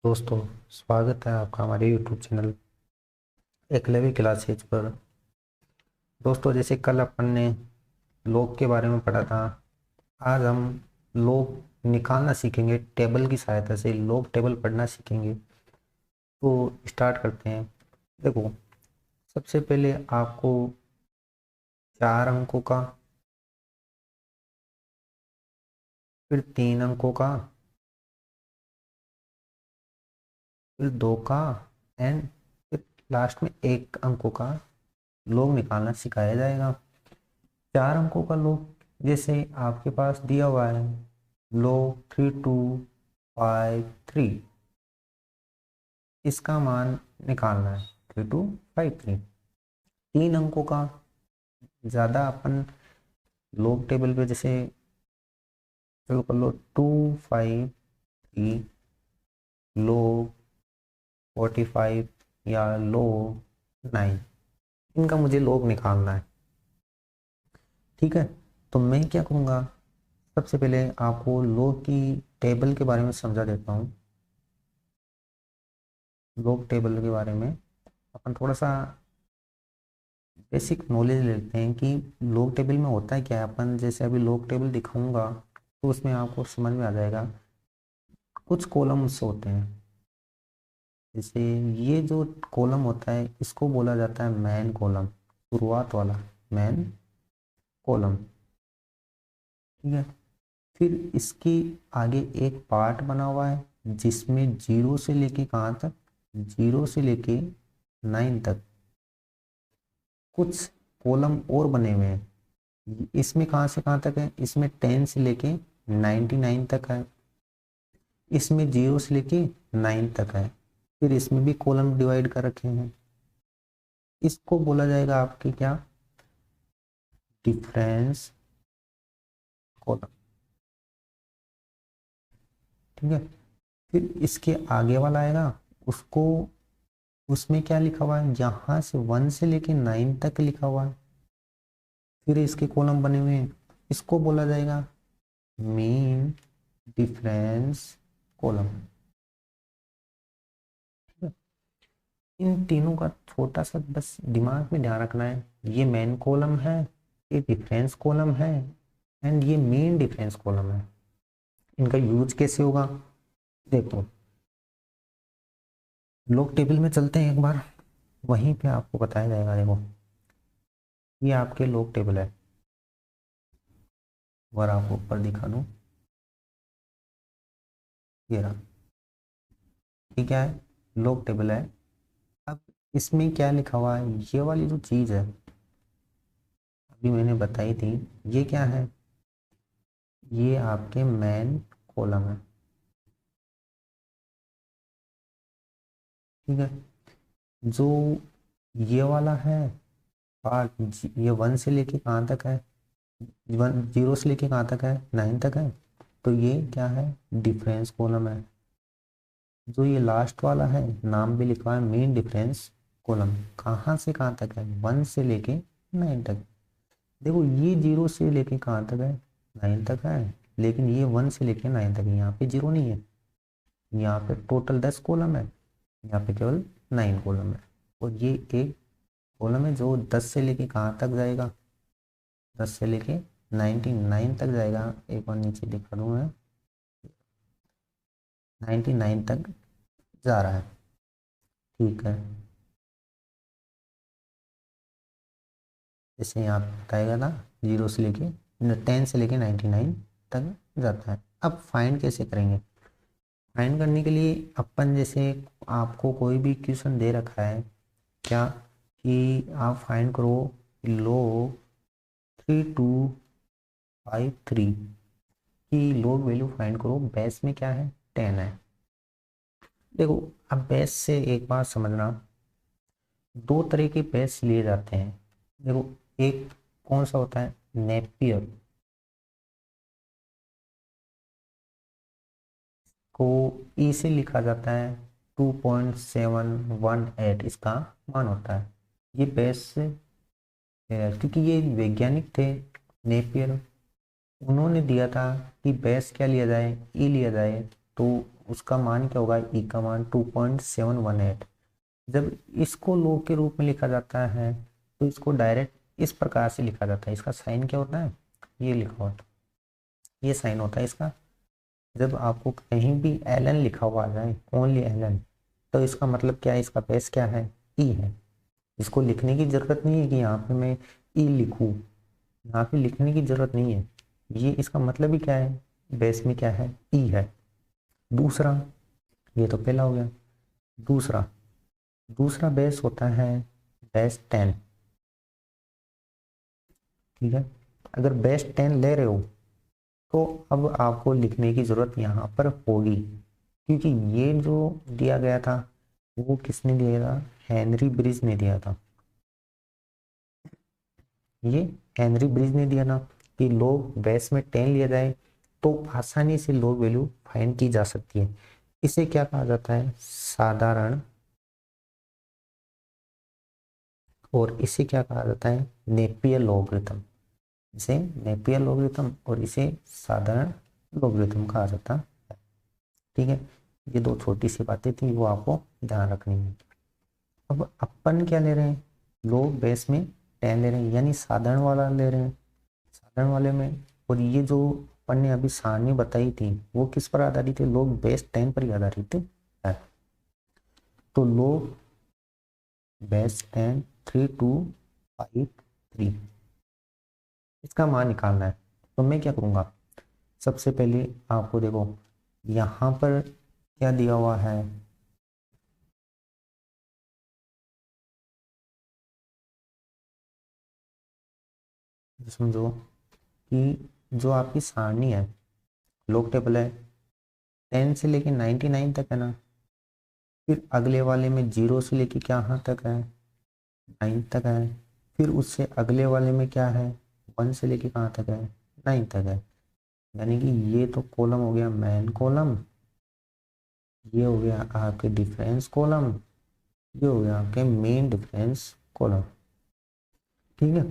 दोस्तों, स्वागत है आपका हमारे यूट्यूब चैनल एकलव्य क्लासेज पर। दोस्तों, जैसे कल अपन ने लॉग के बारे में पढ़ा था, आज हम लॉग निकालना सीखेंगे। टेबल की सहायता से लॉग टेबल पढ़ना सीखेंगे। तो स्टार्ट करते हैं। देखो, सबसे पहले आपको 4 अंकों का, फिर 3 अंकों का, फिर 2 का एंड फिर लास्ट में 1 अंकों का लॉग निकालना सिखाया जाएगा। 4 अंकों का लॉग जैसे आपके पास दिया हुआ है, लॉग 3253, इसका मान निकालना है 3253। 3 अंकों का ज़्यादा अपन लॉग टेबल पे जैसे चलो कर लो 253 लॉग 45 या लॉग 9, इनका मुझे लॉग निकालना है। ठीक है, तो मैं क्या करूँगा, सबसे पहले आपको लॉग की टेबल के बारे में समझा देता हूँ। लॉग टेबल के बारे में अपन थोड़ा सा बेसिक नॉलेज लेते हैं कि लॉग टेबल में होता है क्या है। अपन जैसे अभी लॉग टेबल दिखाऊंगा तो उसमें आपको समझ में आ जाएगा। कुछ कॉलम्स होते हैं, जैसे ये जो कॉलम होता है इसको बोला जाता है मैन कॉलम, शुरुआत वाला मैन कॉलम। ठीक है, फिर इसकी आगे एक पार्ट बना हुआ है जिसमें 0 से लेके कहाँ तक, 0 से लेके 9 तक कुछ कॉलम और बने हुए हैं। इसमें कहाँ से कहाँ तक है, इसमें 10 से लेके 99 तक है, इसमें 0 से लेके 9 तक है, फिर इसमें भी कॉलम डिवाइड कर रखे हैं। इसको बोला जाएगा आपके क्या, डिफरेंस कॉलम। ठीक है, फिर इसके आगे वाला आएगा, उसको, उसमें क्या लिखा हुआ है, यहाँ से 1 से लेके 9 तक लिखा हुआ है, फिर इसके कॉलम बने हुए हैं, इसको बोला जाएगा मीन डिफरेंस कॉलम। इन तीनों का छोटा सा बस दिमाग में ध्यान रखना है, ये मेन कॉलम है, ये डिफरेंस कॉलम है एंड ये मेन डिफरेंस कॉलम है। इनका यूज कैसे होगा, देखो लॉग टेबल में चलते हैं एक बार, वहीं पे आपको बताया जाएगा। देखो, ये आपके लॉग टेबल है, अगर आपको ऊपर दिखा दूं, ये रहा, ये क्या है, लॉग टेबल है। अब इसमें क्या लिखा हुआ है, ये वाली जो चीज़ है अभी मैंने बताई थी, ये क्या है, ये आपके मेन कॉलम है। ठीक है, जो ये वाला है पार्ट, ये 1 से लेके कहाँ तक है, 0 से लेके कहाँ तक है, 9 तक है, तो ये क्या है, डिफरेंस कॉलम है। जो ये लास्ट वाला है, नाम भी लिखा है मेन डिफरेंस कॉलम, कहाँ से कहाँ तक है, 1 से लेके 9 तक। देखो, ये 0 से लेके कहाँ तक है, 9 तक है, लेकिन ये 1 से लेके 9 तक है, यहाँ पे 0 नहीं है। यहाँ पे टोटल 10 कॉलम है, यहाँ पे केवल 9 कॉलम है। और ये एक कॉलम है जो 10 से लेके कहाँ तक जाएगा, 10 से लेके 99 तक जाएगा। एक बार नीचे दिखा दूँ मैं, 99 तक जा रहा है। ठीक है, जैसे यहाँ पे बताएगा ना, 0 से लेके 10 से लेके 99 तक जाता है। अब फाइंड कैसे करेंगे, फाइंड करने के लिए अपन जैसे आपको कोई भी क्वेश्चन दे रखा है क्या, कि आप फाइंड करो log 3253 की log वैल्यू फाइंड करो, बेस में क्या है, 10 है। देखो, अब बेस से एक बात समझना, दो तरह के बेस लिए जाते हैं। देखो, एक कौन सा होता है, नेपियर, को ई से लिखा जाता है 2.718, इसका मान होता है। ये बेस से, क्योंकि ये वैज्ञानिक थे नेपियर, उन्होंने दिया था कि बेस क्या लिया जाए, ई लिया जाए, तो उसका मान क्या होगा, ई का मान 2.718। जब इसको log के रूप में लिखा जाता है तो इसको डायरेक्ट इस प्रकार से लिखा जाता है। इसका साइन क्या होता है, ये लिखा होता है, ये साइन होता है इसका। जब आपको कहीं भी ln लिखा हुआ आ जाए, ओनली ln, तो इसका मतलब क्या है, इसका बेस क्या है, ई है। इसको लिखने की जरूरत नहीं है कि यहाँ पे मैं ई लिखूँ, यहाँ पे लिखने की जरूरत नहीं है। ये इसका मतलब ही क्या है, बेस में क्या है, ई है। दूसरा, ये तो पहला हो गया। दूसरा दूसरा बेस होता है बेस 10। ठीक है, अगर बेस 10 ले रहे हो तो अब आपको लिखने की जरूरत यहाँ पर होगी, क्योंकि ये जो दिया गया था वो किसने दिया था, हेनरी ब्रिज ने दिया था। ये हेनरी ब्रिज ने दिया ना कि लोग बेस में 10 लिया जाए तो आसानी से लोग वैल्यू फाइंड की जा सकती है। इसे क्या कहा जाता है, साधारण, और इसे क्या कहा जाता है, नेपियर लॉगरिथम। इसे नेपियर लॉगरिथम और इसे साधारण लॉगरिथम कहा जाता है। ठीक है, ये दो छोटी सी बातें थी, वो आपको ध्यान रखनी है। अब अपन क्या ले रहे हैं, लोग बेस में 10 ले रहे हैं, यानी साधारण वाला ले रहे हैं, साधारण वाले में। और ये जो अपन ने अभी सारणी बताई थी वो किस पर आधारित है, लोग बेस 10 पर ही आधारित है। तो लोग बेस 10 3 2 5 3, इसका मान निकालना है। तो मैं क्या करूँगा, सबसे पहले आपको देखो यहाँ पर क्या दिया हुआ है, समझो कि जो आपकी सारणी है, लॉग टेबल है, 10 से लेके 99 तक है ना, फिर अगले वाले में 0 से लेके क्या यहाँ तक है, 9 तक है, फिर उससे अगले वाले में क्या है, 1 से लेके कहाँ तक है, 9 तक है। यानी कि ये तो कॉलम हो गया मेन कॉलम, ये हो गया आपके डिफरेंस कॉलम, ये हो गया आपके मेन डिफरेंस कॉलम। ठीक है,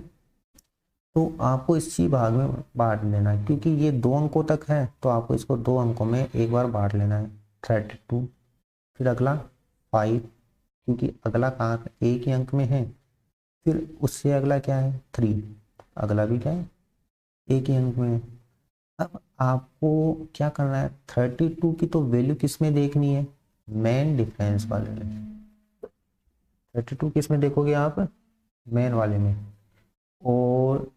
तो आपको इसी भाग में बांट लेना है, क्योंकि ये 2 अंकों तक है तो आपको इसको 2 अंकों में एक बार बांट लेना है, 32। फिर अगला 5, क्योंकि अगला कहाँ एक ही अंक में है। फिर उससे अगला क्या है, 3, अगला भी क्या है, एक ही अंक में है। अब आपको क्या करना है, 32 की तो वैल्यू किस में देखनी है, मेन डिफरेंस वाले में। 32 किस में देखोगे आप, मेन वाले में। और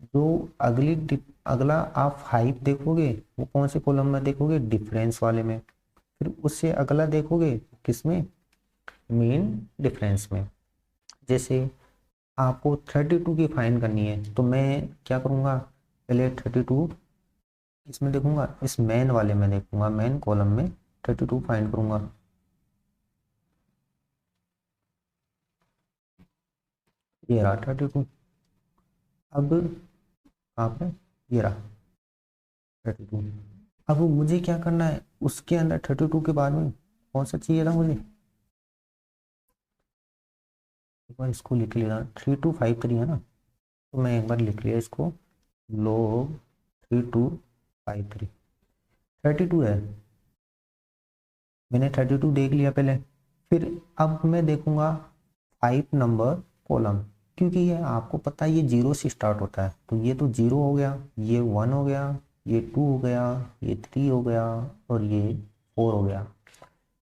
जो अगला आप 5 देखोगे वो कौन से कॉलम में देखोगे, डिफरेंस वाले में। फिर उससे अगला देखोगे किस में, मेन डिफरेंस में। जैसे आपको 32 की फाइंड करनी है तो मैं क्या करूँगा, पहले 32 इसमें देखूंगा, इस मेन वाले में देखूंगा, मेन कॉलम में 32 फाइंड करूंगा। ये रहा 32। अब आप ये रहा 32। अब मुझे क्या करना है, उसके अंदर 32 के बाद में कौन सा चाहिए था मुझे, एक बार इसको लिख लिया, 3253 है ना, तो मैं एक बार लिख लिया इसको, log 3253, 32 है, मैंने 32 देख लिया पहले। फिर अब मैं देखूंगा 5 नंबर कॉलम, क्योंकि ये आपको पता है ये 0 से स्टार्ट होता है, तो ये तो 0 हो गया, ये 1 हो गया, ये 2 हो गया, ये 3 हो गया, और ये 4 हो गया,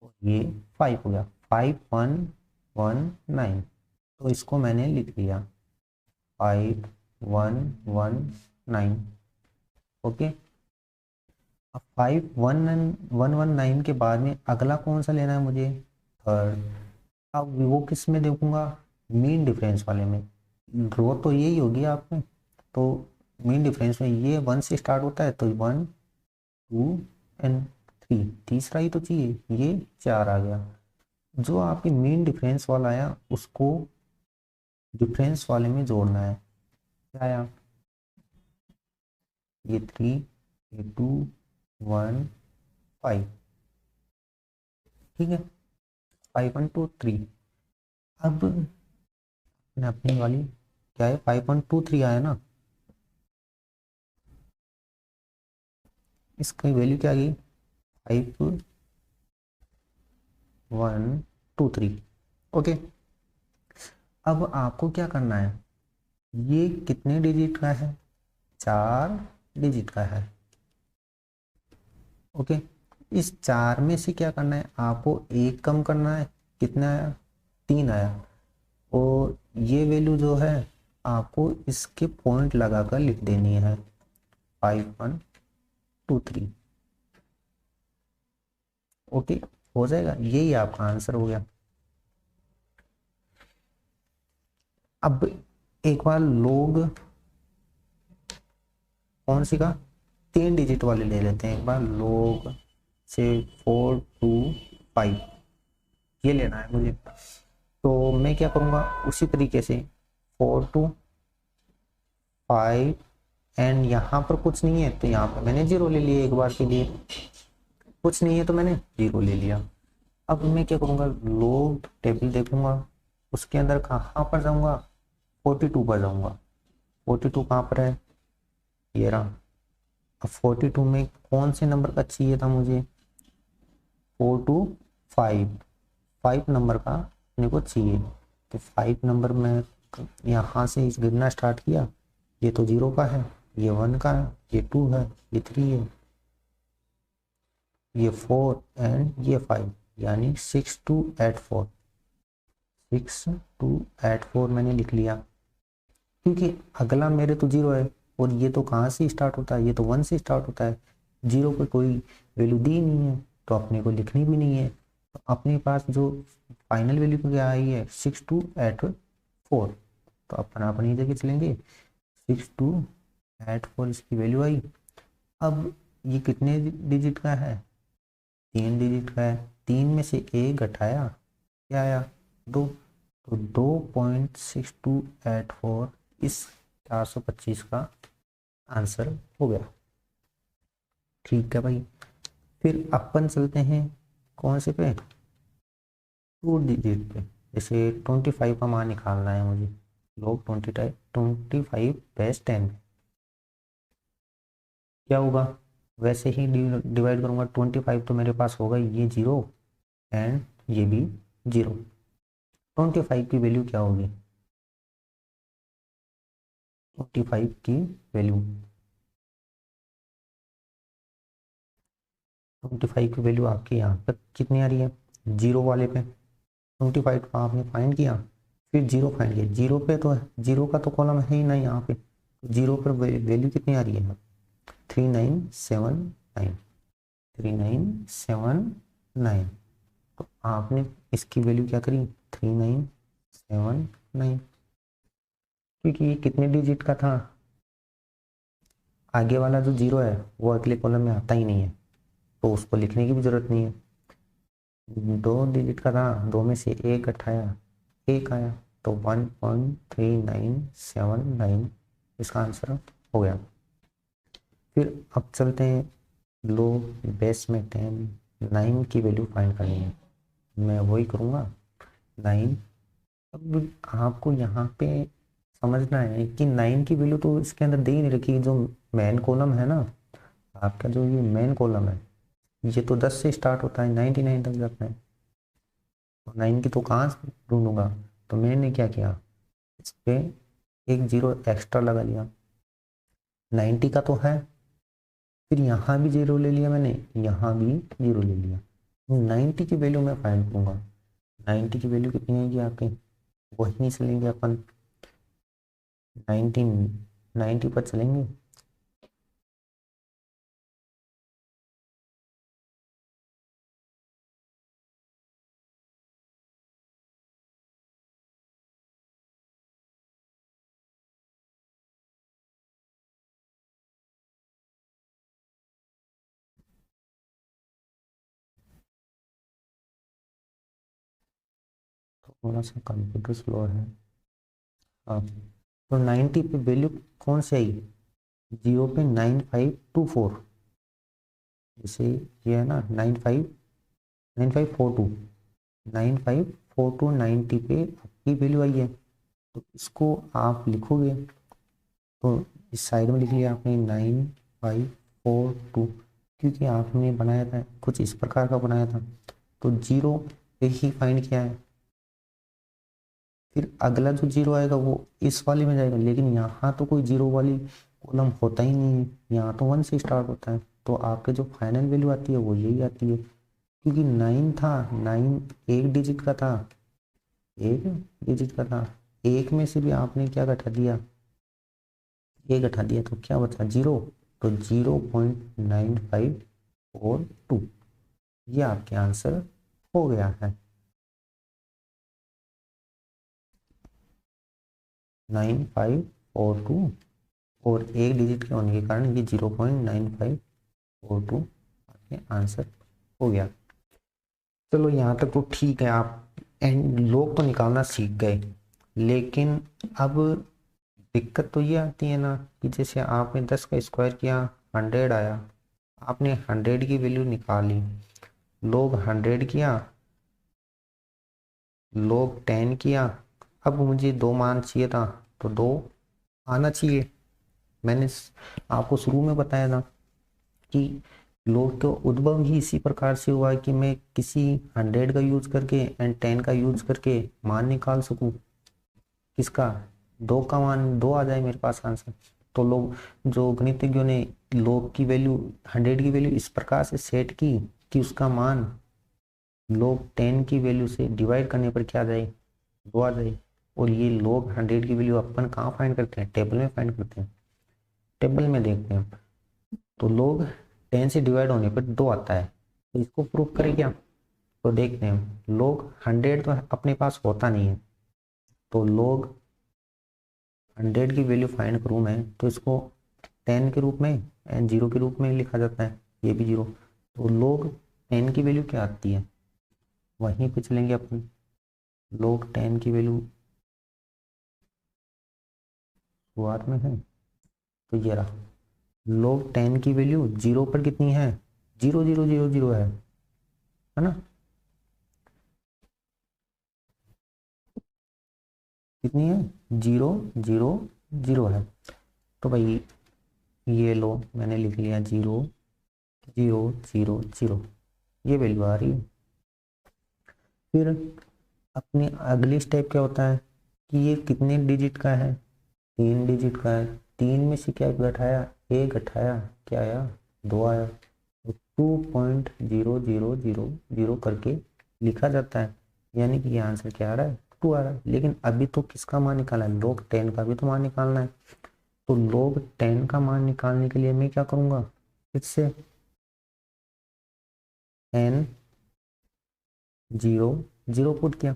और ये 5 हो गया, 5119। तो इसको मैंने लिख लिया 5119। ओके, अब 5119 के बाद में अगला कौन सा लेना है मुझे, थर्ड। अब वो किस में देखूंगा, मीन डिफरेंस वाले में। रो तो यही होगी आपने, तो मीन डिफरेंस में ये 1 से स्टार्ट होता है, तो 1 2 एंड 3, तीसरा ही तो चाहिए, ये 4 आ गया। जो आपकी मीन डिफरेंस वाला आया उसको डिफरेंस वाले में जोड़ना है। क्या आया, ये 3, ये 2 1 5। ठीक है, 5.23। अब अपनी वाली क्या है, 5.23 आया ना, इसकी वैल्यू क्या आ गई, 5 1 2 3। ओके, अब आपको क्या करना है, ये कितने डिजिट का है, 4 डिजिट का है। ओके, इस 4 में से क्या करना है, आपको एक कम करना है, कितना आया, 3 आया। और ये वैल्यू जो है आपको इसके पॉइंट लगाकर लिख देनी है, 5 1 2 3। ओके, हो जाएगा, यही आपका आंसर हो गया। अब एक बार लोग कौन सी का, 3 डिजिट वाले ले लेते हैं, एक बार लोग से 4 2 5 ये लेना है मुझे। तो मैं क्या करूँगा, उसी तरीके से 4 2 5 एंड यहाँ पर कुछ नहीं है तो यहाँ पर मैंने 0 ले लिया, एक बार के लिए कुछ नहीं है तो मैंने 0 ले लिया। अब मैं क्या करूँगा, लोग टेबल देखूंगा, उसके अंदर कहाँ पर जाऊँगा, 42 पर जाऊँगा। 42 कहाँ पर है, ये रहा। अब 42 में कौन से नंबर का चाहिए था मुझे, 4 2 5 5 नंबर का अपने को चाहिए। तो 5 नंबर में यहाँ से इस गिनना स्टार्ट किया, ये तो 0 का है, ये 1 का है, ये 2 है, ये 3 है, ये 4 एंड ये 5, यानी 6 2 8 4। 6 2 8 4 मैंने लिख लिया, क्योंकि अगला मेरे तो 0 है और ये तो कहाँ से स्टार्ट होता है, ये तो 1 से स्टार्ट होता है। 0 पर कोई वैल्यू दी नहीं है तो अपने को लिखनी भी नहीं है। तो अपने पास जो फाइनल वैल्यू क्या आई है, 6 2 8 4। तो अपन अपनी जगह चलेंगे, 6 2 8 4 इसकी वैल्यू आई। अब ये कितने डिजिट का है, 3 डिजिट का है। 3 में से एक घटाया, क्या आया, 2। तो 2.6284 इस 425 का आंसर हो गया। ठीक है भाई, फिर अपन चलते हैं कौन से पे, 2 डिजिट पे। जैसे 25 का मान निकालना है मुझे, लोग 25 बेस 10 क्या होगा, वैसे ही डिवाइड करूंगा। 25 तो मेरे पास होगा ये 0 एंड ये भी 0। 25 की वैल्यू क्या होगी, 25 की वैल्यू, 25 की वैल्यू आपके यहाँ पर कितनी आ रही है, 0 वाले पे। 25 का आपने फाइंड किया, फिर 0 फाइंड किया, 0 पे तो 0 का तो कॉलम है ही ना यहाँ पे। 0 पर वैल्यू कितनी आ रही है, 3979, 3979। तो आपने इसकी वैल्यू क्या करी, 3979, क्योंकि ये कितने डिजिट का था, आगे वाला जो 0 है वो अगले कॉलम में आता ही नहीं है, तो उसको लिखने की भी जरूरत नहीं है। 2 डिजिट का था, 2 में से एक हटाया, एक आया, तो 1.3979 इसका आंसर हो गया। फिर अब चलते हैं, लो बेस में 10 9 की वैल्यू फाइंड करनी है, मैं वही करूँगा 9। अब आपको यहाँ पे समझना है कि 9 की वैल्यू तो इसके अंदर दे ही नहीं रखी, जो मेन कॉलम है ना आपका, जो ये मेन कॉलम है ये तो 10 से स्टार्ट होता है, 99 तक जाता है। तो 9 की तो कहाँ से ढूंढूंगा, तो मैंने क्या किया, इस पे एक 0 एक्स्ट्रा लगा लिया। 90 का तो है, फिर यहाँ भी 0 ले लिया मैंने, यहाँ भी 0 ले लिया। 90 की वैल्यू मैं फाइंड करूँगा, 90 की वैल्यू कितनी आएगी आपकी, वही नहीं चलेंगे अपन, 90 पर चलेंगे। थोड़ा सा कंप्यूटर स्लो है। हाँ, तो 90 पे वैल्यू कौन सी आई, 0 पे 9524, जैसे ये है ना 9542, 9542 90 पे आपकी वैल्यू आई है। तो इसको आप लिखोगे, तो इस साइड में लिख लिया आपने 9542, क्योंकि आपने बनाया था कुछ इस प्रकार का बनाया था। तो 0 ही फाइंड किया है। फिर अगला जो जीरो आएगा वो इस वाले में जाएगा, लेकिन यहाँ तो कोई जीरो वाली कॉलम होता ही नहीं है, यहाँ तो 1 से स्टार्ट होता है। तो आपके जो फाइनल वैल्यू आती है वो यही आती है, क्योंकि 9 था, 9 एक डिजिट का था, एक डिजिट का था। एक में से भी आपने क्या घटा दिया, ये घटा दिया, तो क्या बचा, जीरो। तो 0.9542 ये आपके आंसर हो गया है। 9542, और एक डिजिट के होने के कारण ये 0.9542 आपके आंसर हो गया। चलो यहाँ तक तो ठीक है, आप एंड लोग तो निकालना सीख गए, लेकिन अब दिक्कत तो ये आती है ना कि जैसे आपने 10 का स्क्वायर किया, 100 आया, आपने 100 की वैल्यू निकाली, लोग 100 किया, लोग 10 किया, अब मुझे 2 मान चाहिए था, तो 2 आना चाहिए। मैंने आपको शुरू में बताया था कि लोग तो उद्भव ही इसी प्रकार से हुआ कि मैं किसी 100 का यूज करके एंड 10 का यूज करके मान निकाल सकूं, किसका, 2 का मान, 2 आ जाए मेरे पास आंसर। तो लोग, जो गणितज्ञों ने लोग की वैल्यू, 100 की वैल्यू इस प्रकार से सेट की कि उसका मान लोग 10 की वैल्यू से डिवाइड करने पर क्या आ जाए, 2 आ जाए। और ये लोग 100 की वैल्यू अपन कहाँ फाइंड करते हैं, टेबल में फाइंड करते हैं। टेबल में देखते हैं, तो लोग 10 से डिवाइड होने पर 2 आता है, तो इसको प्रूव करें क्या। तो देखते हैं, लोग 100 तो अपने पास होता नहीं है, तो लोग 100 की वैल्यू फाइंड करूँ मैं, तो इसको 10 के रूप में एंड 0 के रूप में लिखा जाता है, ये भी 0। तो लोग 10 की वैल्यू क्या आती है, वहीं पे चलेंगे अपन। लोग 10 की वैल्यू शुरुआत में है, तो ये रहा। लोग 10 की वैल्यू 0 पर कितनी है, 0 0 0 0 है ना, कितनी है, 0 0 0 है। तो भाई ये लो, मैंने लिख लिया 0 0 0 0, ये वैल्यू आ रही है। फिर अपने अगली स्टेप क्या होता है कि ये कितने डिजिट का है, 3 डिजिट का है। 3 में से क्या घटाया, एक घटाया, क्या आया, 2 आया। तो 2.0000 करके लिखा जाता है, यानी कि ये आंसर क्या आ रहा है, 2 आ रहा है। लेकिन अभी तो किसका मान निकालना है, लोग 10 का भी तो मान निकालना है। तो लोग 10 का मान निकालने के लिए मैं क्या करूँगा, फिर से n 0 0 पुट किया,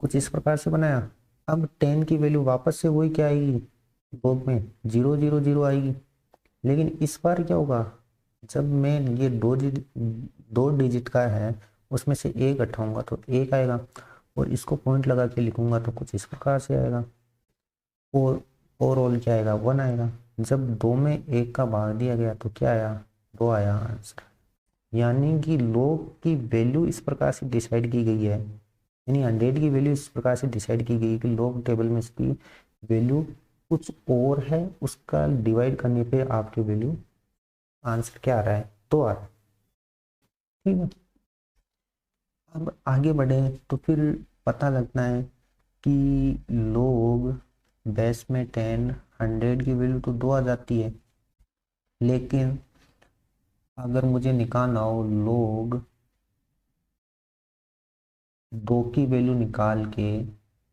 कुछ इस प्रकार से बनाया। अब 10 की वैल्यू वापस से वही क्या आएगी, लोग में 0 0 0 आएगी। लेकिन इस बार क्या होगा, जब मैं ये दो डिजिट का है, उसमें से एक हटाऊंगा तो एक आएगा, और इसको पॉइंट लगा के लिखूंगा तो कुछ इस प्रकार से आएगा, और ओवरऑल क्या आएगा, 1 आएगा। जब 2 में 1 का भाग दिया गया तो क्या आया, 2 आया आंसर। यानी कि लोग की वैल्यू इस प्रकार से डिसाइड की गई है, यानी 100 की वैल्यू इस प्रकार से डिसाइड की गई कि लोग टेबल में इसकी वैल्यू कुछ और है, उसका डिवाइड करने पे आपकी वैल्यू आंसर क्या आ रहा है, 2 आ रहा है। ठीक है, अब आगे बढ़े तो फिर पता लगता है कि लोग बेस में 10 100 की वैल्यू तो 2 आ जाती है, लेकिन अगर मुझे निकालना हो लोग 2 की वैल्यू निकाल के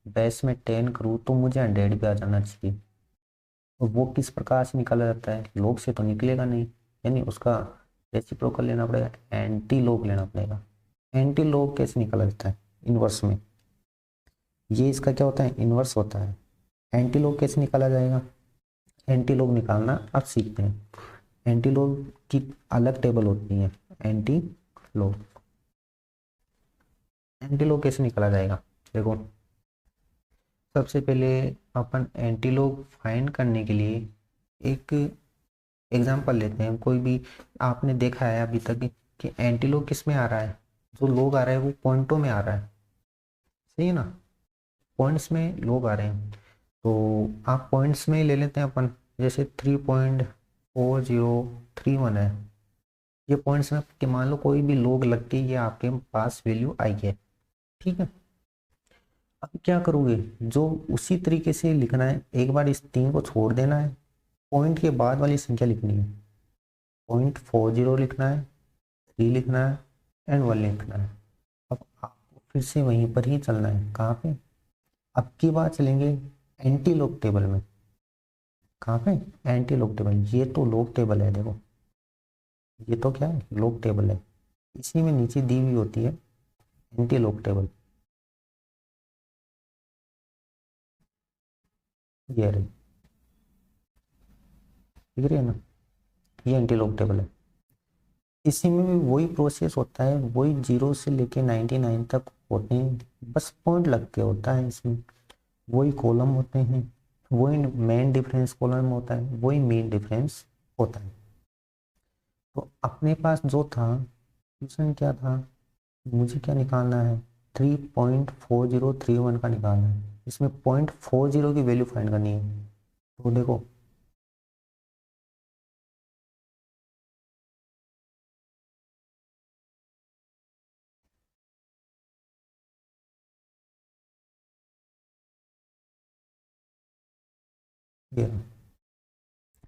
बेस में 10 करूँ तो मुझे 100 पे आ जाना चाहिए। और वो किस प्रकार से निकाला जाता है, लोग से तो निकलेगा नहीं, यानी उसका रेसिप्रोकल लेना पड़ेगा, एंटी लोग लेना पड़ेगा। एंटी लोग कैसे निकाला जाता है, इनवर्स में, ये इसका क्या होता है, इनवर्स होता है। एंटी लोग कैसे निकाला जाएगा, एंटी लोग निकालना अब सीखते हैं। एंटी लोग की अलग टेबल होती है, एंटी लोग, एंटी लोग कैसे निकाला जाएगा, देखो सबसे पहले अपन एंटी लोग फाइंड करने के लिए एक एग्जांपल लेते हैं। कोई भी आपने देखा है अभी तक कि एंटी लोग किस में आ रहा है, जो लोग आ रहा है वो पॉइंटों में आ रहा है, सही है ना, पॉइंट्स में लोग आ रहे हैं। तो आप पॉइंट्स में ही ले लेते हैं अपन, जैसे 3.4031 है, ये पॉइंट्स में कि मान लो कोई भी लोग लग के ये आपके पास वैल्यू आई है, ठीक है। अब क्या करोगे, जो उसी तरीके से लिखना है, एक बार इस 3 को छोड़ देना है, पॉइंट के बाद वाली संख्या लिखनी है। 0.40 लिखना है, 3 लिखना है एंड 1 लिखना है। अब आपको फिर से वहीं पर ही चलना है। कहाँ पे? अब की बार चलेंगे एंटी लॉग टेबल में। कहाँ पे? Anti log table. ये तो लॉग टेबल है, देखो ये तो क्या है, लॉग टेबल है। इसी में नीचे दी हुई होती है एंटी लॉग टेबल। ये रही, दिख रही है ना, ये एंटी लॉग टेबल है। इसी में भी वही प्रोसेस होता है, वही 0 से लेके 99 तक होते हैं, बस पॉइंट लग के होता है इसमें। वही कॉलम होते हैं, वही मेन डिफरेंस कॉलम होता है, वही मेन डिफरेंस होता है। तो अपने पास जो था क्वेश्चन क्या था, मुझे क्या निकालना है, 3.4031 का निकालना है। इसमें 0.40 की वैल्यू फाइंड करनी है। तो देखो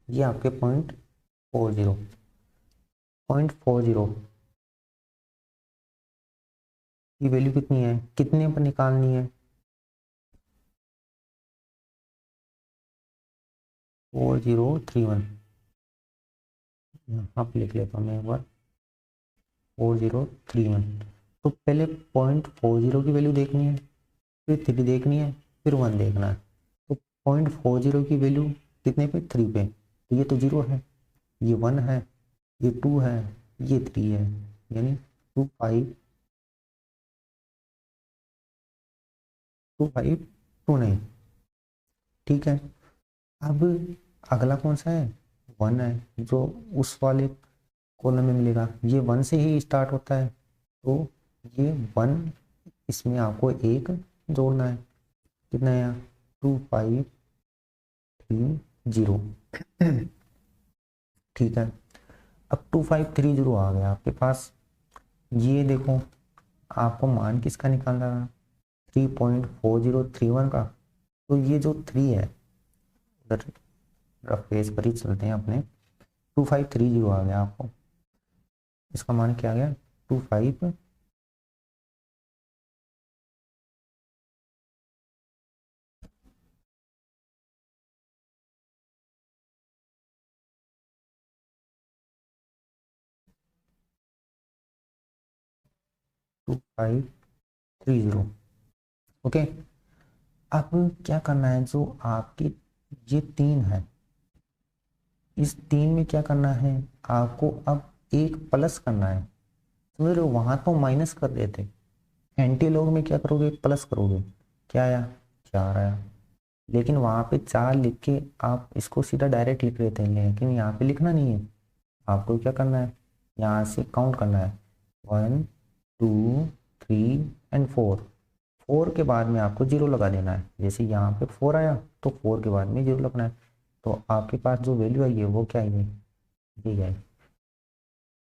ये आपके 0.40 की वैल्यू कितनी है, कितने पर निकालनी है, 4031। यहाँ पे लिख लेता हूँ मैं एक बार, 4031। तो पहले 0.40 की वैल्यू देखनी है, फिर 3 देखनी है, फिर 1 देखना है। तो 0.40 की वैल्यू कितने पे, 3 पे, तो ये तो 0 है, ये 1 है, ये 2 है, ये 3 है, यानी 2529। ठीक है। अब अगला कौन सा है, 1 है, जो उस वाले कॉलम में मिलेगा। ये 1 से ही स्टार्ट होता है, तो ये 1, इसमें आपको एक जोड़ना है। कितना है यहाँ, 2530। ठीक है। अब 2530 आ गया आपके पास। ये देखो, आपको मान किसका निकालना है, 3.4031 का। तो ये जो 3 है, उधर रफ पेज पर ही चलते हैं अपने। 2530 आ गया आपको, इसका मान क्या आ गया, 25, 2530। ओके। अब क्या करना है, जो आपकी ये 3 है, इस 3 में क्या करना है आपको, अब एक प्लस करना है। समझ रहे हो, वहां तो माइनस कर देते, एंटी लॉग में क्या करोगे, प्लस करोगे। क्या आया, 4 आया। लेकिन वहां पे 4 लिख के आप इसको सीधा डायरेक्ट लिख लेते हैं, लेकिन यहाँ पे लिखना नहीं है। आपको क्या करना है, यहाँ से काउंट करना है, 1 2 3 एंड 4। 4 के बाद में आपको 0 लगा देना है। जैसे यहाँ पे 4 आया, तो 4 के बाद में 0 लगना है। तो आपके पास जो वैल्यू आई है वो क्या आई है, ये है।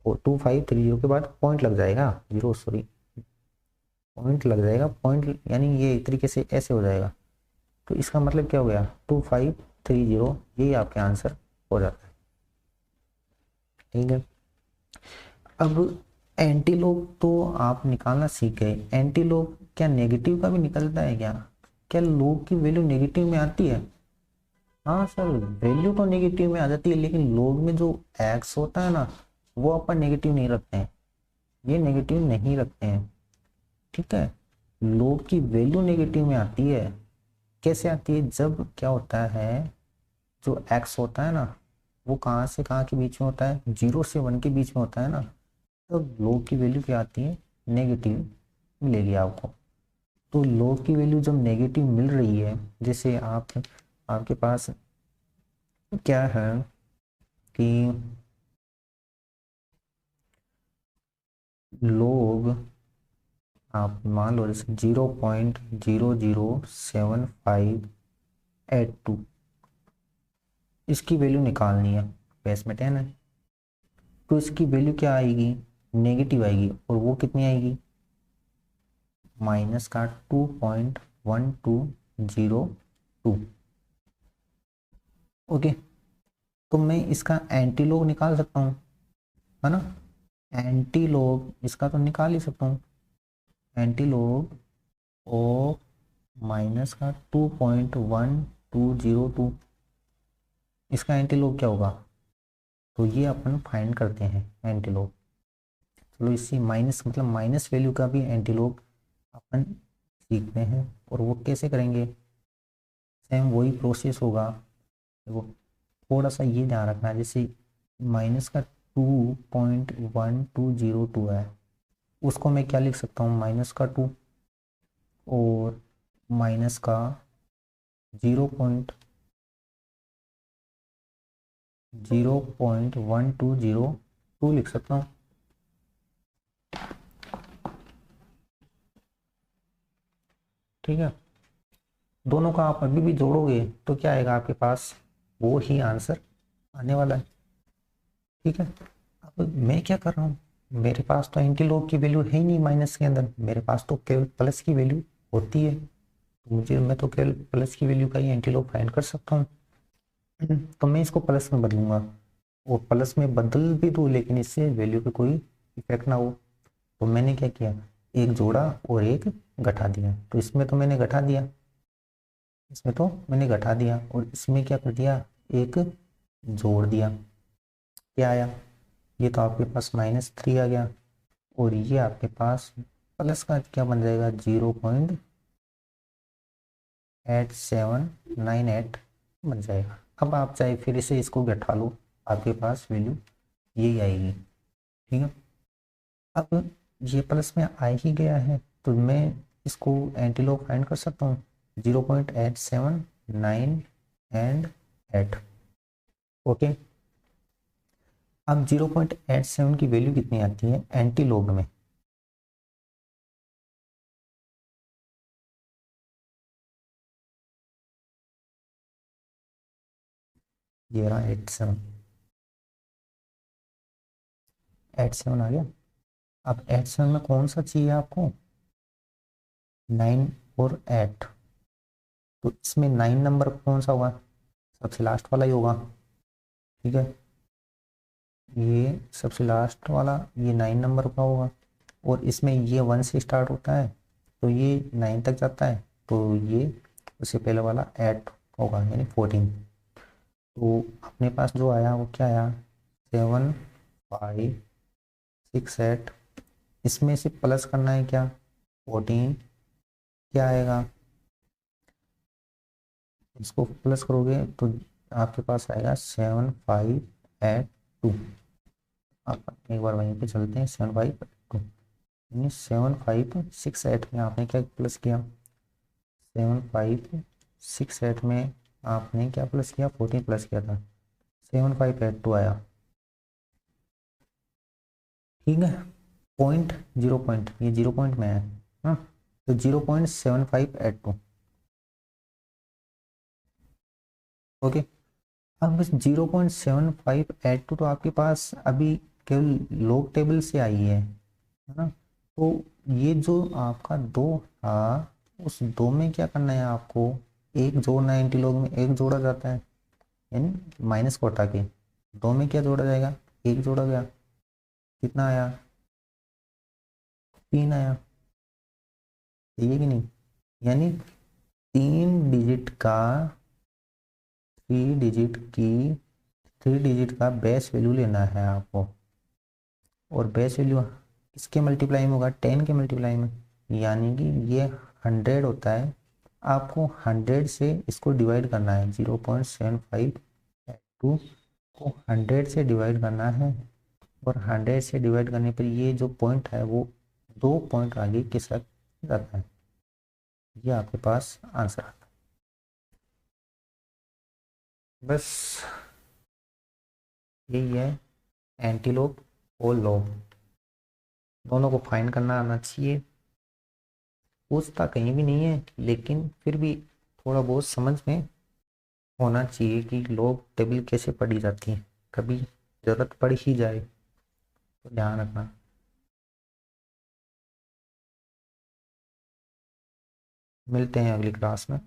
2530 के बाद पॉइंट लग जाएगा, 0 सॉरी, पॉइंट लग जाएगा, पॉइंट यानी ये एक तरीके से ऐसे हो जाएगा। तो इसका मतलब क्या हो गया, 2530, यही आपके आंसर हो जाता है। ठीक है। अब एंटीलोग तो आप निकालना सीख गए। एंटीलोग क्या नेगेटिव का भी निकलता है क्या, क्या लोग की वैल्यू नेगेटिव में आती है? हाँ सर, वैल्यू तो नेगेटिव में आ जाती है, लेकिन लोग में जो एक्स होता है ना, वो अपन नेगेटिव नहीं रखते हैं, ये नेगेटिव नहीं रखते हैं। ठीक है। लोग की वैल्यू नेगेटिव में आती है। कैसे आती है, जब क्या होता है, जो एक्स होता है ना, वो कहाँ से कहाँ के बीच में होता है, 0 से 1 के बीच में होता है ना, तो लोग की वैल्यू क्या आती है, नेगेटिव मिलेगी आपको। तो लोग की वैल्यू जब नेगेटिव मिल रही है, जैसे आपके पास क्या है कि लोग, आप मान लो जैसे 0.00758 2, इसकी वैल्यू निकालनी है, बेस में 10 है, तो इसकी वैल्यू क्या आएगी, नेगेटिव आएगी। और वो कितनी आएगी, माइनस का 2.1202। ओके, तो मैं इसका एंटी लॉग निकाल सकता हूँ, है ना। एंटी लॉग इसका तो निकाल ही सकता हूँ। एंटी लॉग ओ माइनस का 2.1202, इसका एंटी लॉग क्या होगा, तो ये अपन फाइंड करते हैं एंटी लॉग। चलो इसी माइनस मतलब माइनस वैल्यू का भी एंटी लॉग अपन सीखते हैं, और वो कैसे करेंगे, सेम वही प्रोसेस होगा। देखो थोड़ा सा ये ध्यान रखना है, जैसे माइनस का 2.1202 है, उसको मैं क्या लिख सकता हूँ, -2, और माइनस का 0.1202 लिख सकता हूँ। ठीक है, दोनों का आप अभी भी जोड़ोगे तो क्या आएगा आपके पास, वो ही आंसर आने वाला है। ठीक है, अब मैं क्या कर रहा हूँ, मेरे पास तो एंटी लॉग की वैल्यू है ही नहीं माइनस के अंदर, मेरे पास तो केवल प्लस की वैल्यू होती है, तो मैं तो केवल प्लस की वैल्यू का ही एंटी लॉग फाइंड कर सकता हूँ। तो मैं इसको प्लस में बदलूंगा, और प्लस में बदल भी दूँ लेकिन इससे वैल्यू पे कोई इफेक्ट ना हो। तो मैंने क्या किया, एक जोड़ा और एक घटा दिया, तो इसमें तो मैंने घटा दिया, और इसमें क्या कर दिया, एक जोड़ दिया। क्या आया, ये तो आपके पास -3 आ गया, और ये आपके पास प्लस का क्या बन जाएगा, 0.8798 बन जाएगा। अब आप चाहे फिर से इसको घटा लो, आपके पास वैल्यू यही आएगी। ठीक है, अब ये प्लस में आ ही गया है, तो मैं इसको एंटी लॉग फाइंड कर सकता हूँ, 0.879 एंड 8। ओके, अब 0.87 की वैल्यू कितनी आती है एंटी लॉग में, ये रहा 87 आ गया। अब 87 में कौन सा चाहिए आपको, 9 और 8, तो इसमें 9 नंबर कौन सा होगा, सबसे लास्ट वाला ही होगा। ठीक है, ये सबसे लास्ट वाला ये 9 नंबर का होगा, और इसमें ये 1 से स्टार्ट होता है तो ये 9 तक जाता है, तो ये उससे पहले वाला 8 होगा यानी 14। तो अपने पास जो आया वो क्या आया, 7, 5, 6, 8, इसमें से प्लस करना है क्या, 14, क्या आएगा, इसको प्लस करोगे तो आपके पास आएगा 7, 5, 8, 2। आप एक बार वहीं पे चलते हैं, 7, 5, 8, 2, यानी 7, 5, 6, 8 में आपने क्या प्लस किया, 7, 5, 6, 8 में आपने क्या प्लस किया, 14 प्लस किया था, 7, 5, 8, 2 आया। ठीक है, पॉइंट, 0 पॉइंट, ये 0 पॉइंट में है, हाँ, तो 0.7582। ओके, अब 0.7582 तो आपके पास अभी केवल लॉग टेबल से आई है ना। तो ये जो आपका दो था, उस दो में क्या करना है आपको, एक जोड़ना है, एंटी लॉग में एक जोड़ा जाता है, यानी माइनस को हटा के दो में क्या जोड़ा जाएगा, एक जोड़ा गया, कितना आया, 3 आया, सही है कि नहीं, यानी 3 डिजिट का बेस वैल्यू लेना है आपको, और बेस वैल्यू किसके मल्टीप्लाई में होगा, 10 के मल्टीप्लाई में, यानी कि ये 100 होता है, आपको 100 से इसको डिवाइड करना है, 0.7582 को 100 से डिवाइड करना है, और 100 से डिवाइड करने पर ये जो पॉइंट है वो 2 पॉइंट आगे के साथ जाता है, ये आपके पास आंसर आता है। बस यही है, एंटीलोप और लोब दोनों को फाइंड करना आना चाहिए, पूछता कहीं भी नहीं है लेकिन फिर भी थोड़ा बहुत समझ में होना चाहिए कि लोग टेबल कैसे पढ़ी जाती है, कभी ज़रूरत पड़ ही जाए तो ध्यान रखना। मिलते हैं अगली क्लास में।